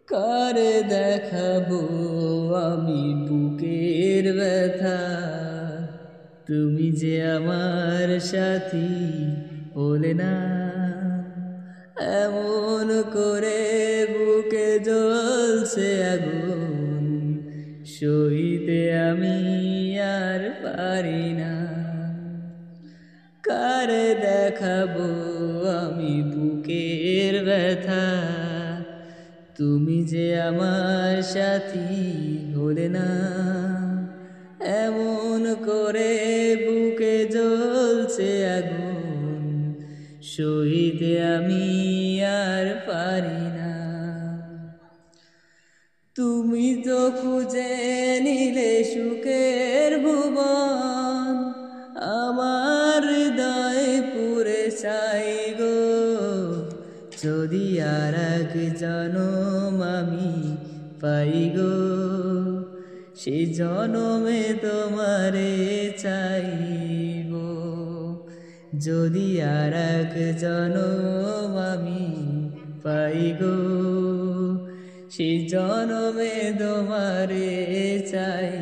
কারে দেখাবো আমি বুকের ব্যথা, তুমি যে আমার সাথী হলে না। এমন করে বুকে জ্বলছে আগুন, সইতে আমি আর পারি না। কারে দেখাবো আমি বুকের ব্যথা, তুমি যে আমার সাথী হলে না। এমন করে বুকে জ্বলছে আগুন, সইতে আমি আর পারি না। তুমি তো খুঁজে নিলে সুখের ভুবন, আমার হৃদয় পুরে চাই গো। যদি আর এক জনম আমি পাই গো, সেই জনমে তোমারে চাইব। যদি আর এক জনম আমি পাই গো, সেই জনমে তোমারে চাই।